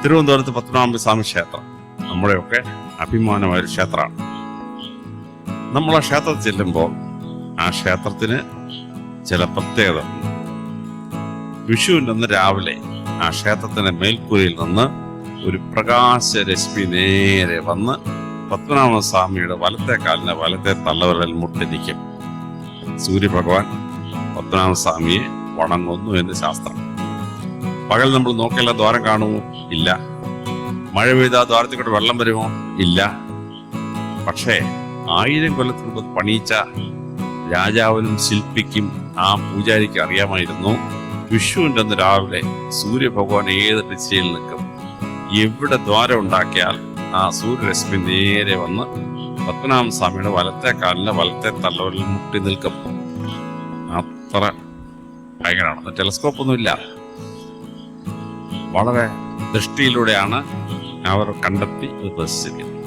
തിരുവനന്തപുരത്ത് പത്മനാഭസ്വാമി ക്ഷേത്രം നമ്മുടെയൊക്കെ അഭിമാനമായൊരു ക്ഷേത്രമാണ്. നമ്മൾ ആ ക്ഷേത്രത്തിൽ ചെല്ലുമ്പോൾ ആ ക്ഷേത്രത്തിന് ചില പ്രത്യേകത. വിഷുവിൻ്റെ അന്ന് രാവിലെ ആ ക്ഷേത്രത്തിന്റെ മേൽക്കൂരയിൽ നിന്ന് ഒരു പ്രകാശരശ്മി നേരെ വന്ന് പത്മനാഭസ്വാമിയുടെ വലത്തെ കാലിന് വലത്തെ തള്ളവിരൽ മുട്ടി നിൽക്കും. സൂര്യഭഗവാൻ പത്മനാഭസ്വാമിയെ വണങ്ങുന്നു എന്ന് ശാസ്ത്രം. പകൽ നമ്മൾ നോക്കിയാൽ ദ്വാരം കാണുമോ? ഇല്ല. മഴ പെയ്ത ദ്വാരത്തിൽ കൂടെ വെള്ളം വരുമോ? ഇല്ല. പക്ഷേ 1000 കൊല്ലത്തിന് മുമ്പ് പണിയിച്ച രാജാവിനും ശില്പിക്കും ആ പൂജാരിക്ക് അറിയാമായിരുന്നു വിഷുവിൻ്റെ അന്ന് രാവിലെ സൂര്യഭഗവാൻ ഏത് ദിശയിൽ നിൽക്കും, എവിടെ ദ്വാരം ഉണ്ടാക്കിയാൽ ആ സൂര്യരശ്മി നേരെ വന്ന് പത്മനാഭസ്വാമിയുടെ വലത്തെ കാലിന് വലത്തെ തള്ളവിരലിൽ മുട്ടി നിൽക്കും. അത്ര ഭയങ്കരമാണ്. ടെലസ്കോപ്പ് ഒന്നുമില്ല, വളരെ ദൃഷ്ടിയിലൂടെയാണ് അവർ കണ്ടെത്തി പ്രദർശിപ്പിക്കുന്നത്.